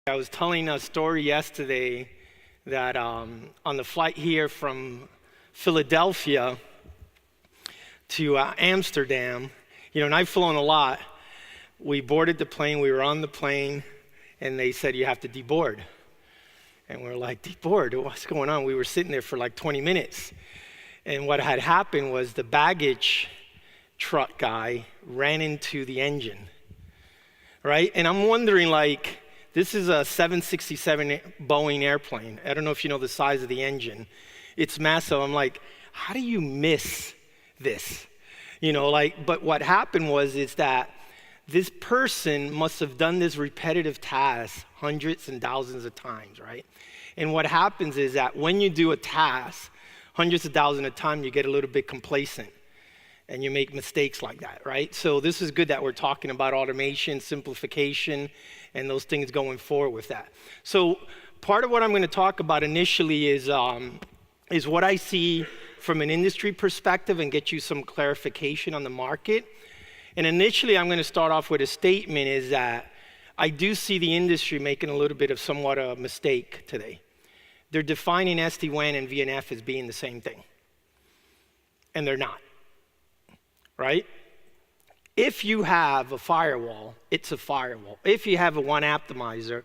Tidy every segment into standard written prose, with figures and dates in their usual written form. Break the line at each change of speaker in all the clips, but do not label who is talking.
I was telling a story yesterday that on the flight here from Philadelphia to Amsterdam, and I've flown a lot. We boarded the plane, we were on the plane, and they said, you have to deboard. And we're like, deboard? What's going on? We were sitting there for like 20 minutes. And what had happened was the baggage truck guy ran into the engine, right? And I'm wondering, this is a 767 Boeing airplane. I don't know if you know the size of the engine. It's massive. I'm like, how do you miss this? But what happened is that this person must have done this repetitive task hundreds and thousands of times, right? And what happens is that when you do a task hundreds of thousands of times, you get a little bit complacent and you make mistakes like that, right? So this is good that we're talking about automation, simplification, and those things going forward with that. So part of what I'm going to talk about initially is what I see from an industry perspective and get you some clarification on the market. And initially, I'm going to start off with a statement is that I do see the industry making a little bit of somewhat a mistake today. They're defining SD-WAN and VNF as being the same thing. And they're not, right? If you have a firewall, it's a firewall. If you have a WAN optimizer,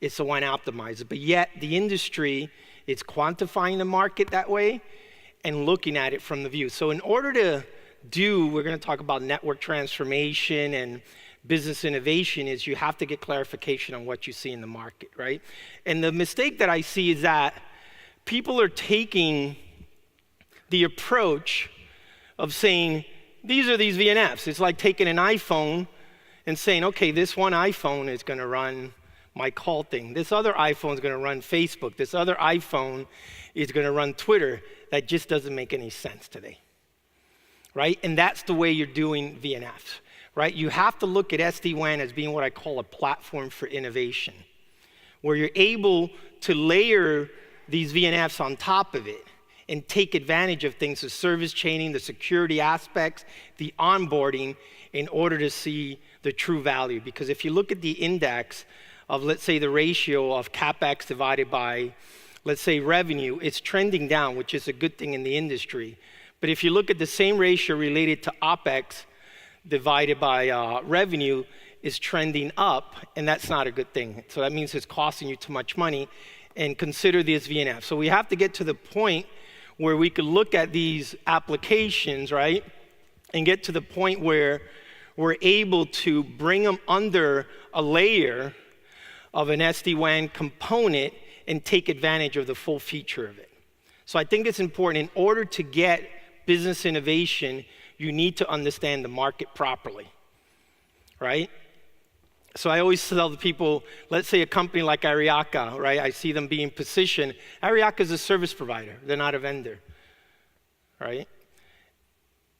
it's a WAN optimizer. But yet, the industry is quantifying the market that way and looking at it from the view. So in order to we're going to talk about network transformation and business innovation, is you have to get clarification on what you see in the market, right? And the mistake that I see is that people are taking the approach of saying, these are these VNFs. It's like taking an iPhone and saying, okay, this one iPhone is going to run my call thing. This other iPhone is going to run Facebook. This other iPhone is going to run Twitter. That just doesn't make any sense today. Right? And that's the way you're doing VNFs, right? You have to look at SD-WAN as being what I call a platform for innovation, where you're able to layer these VNFs on top of it and take advantage of things, the service chaining, the security aspects, the onboarding, in order to see the true value. Because if you look at the index of, let's say, the ratio of CapEx divided by, let's say, revenue, it's trending down, which is a good thing in the industry. But if you look at the same ratio related to OpEx divided by revenue, is trending up, and that's not a good thing. So that means it's costing you too much money, and consider this VNF. So we have to get to the point where we could look at these applications, right, and get to the point where we're able to bring them under a layer of an SD-WAN component and take advantage of the full feature of it. So I think it's important, in order to get business innovation, you need to understand the market properly, right? So I always tell the people, let's say a company like Ariaka, right? I see them being positioned. Ariaka is a service provider. They're not a vendor, right?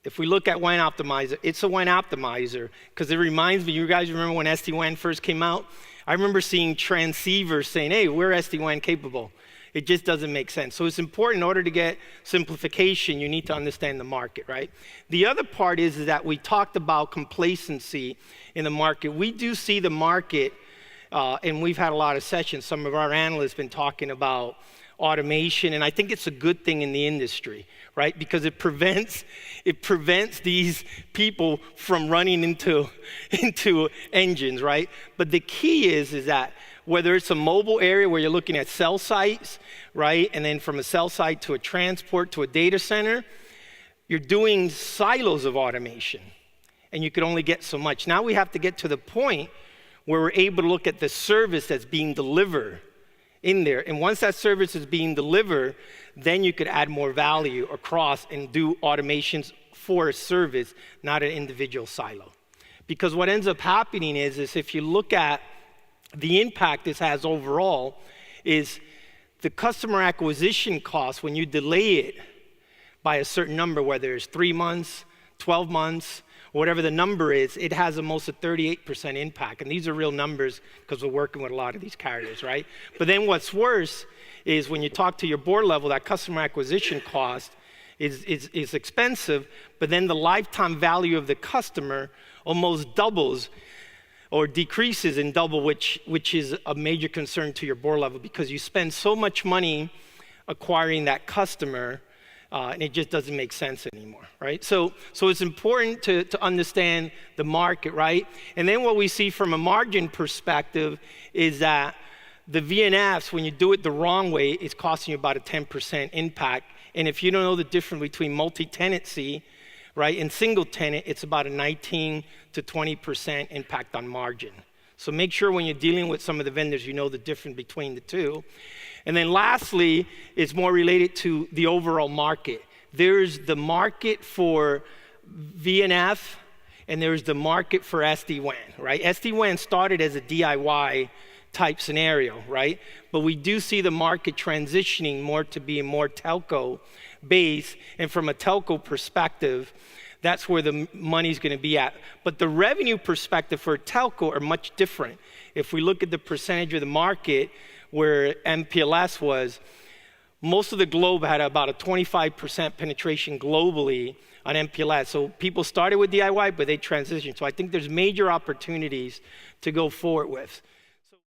If we look at WAN Optimizer, it's a WAN Optimizer, because it reminds me, you guys remember when SD-WAN first came out? I remember seeing transceivers saying, hey, we're SD-WAN capable. It just doesn't make sense. So it's important, in order to get simplification, you need to understand the market, right? The other part is that we talked about complacency in the market. We do see the market, and we've had a lot of sessions. Some of our analysts have been talking about automation, and I think it's a good thing in the industry, right? Because it prevents these people from running into engines, right? But the key is that whether it's a mobile area where you're looking at cell sites, right? And then from a cell site to a transport to a data center, you're doing silos of automation, and you can only get so much. Now we have to get to the point where we're able to look at the service that's being delivered in there. And once that service is being delivered, then you could add more value across and do automations for a service, not an individual silo. Because what ends up happening is if you look at the impact this has overall, is the customer acquisition cost when you delay it by a certain number, whether it's 3 months, 12 months, whatever the number is, it has almost a 38% impact. And these are real numbers because we're working with a lot of these carriers, right? But then what's worse is when you talk to your board level, that customer acquisition cost is expensive, but then the lifetime value of the customer almost doubles or decreases in double, which is a major concern to your board level because you spend so much money acquiring that customer, and it just doesn't make sense anymore, right? So it's important to understand the market, right? And then what we see from a margin perspective is that the VNFs, when you do it the wrong way, it's costing you about a 10% impact. And if you don't know the difference between multi-tenancy, right, and single tenant, it's about a 19 to 20% impact on margin. So make sure when you're dealing with some of the vendors, you know the difference between the two. And then lastly, it's more related to the overall market. There's the market for VNF, and there's the market for SD-WAN, right? SD-WAN started as a DIY type scenario, right? But we do see the market transitioning more to being more telco based, and from a telco perspective, that's where the money's going to be at. But the revenue perspective for telco are much different. If we look at the percentage of the market where MPLS was, most of the globe had about a 25% penetration globally on MPLS. So people started with DIY, but they transitioned. So I think there's major opportunities to go forward with.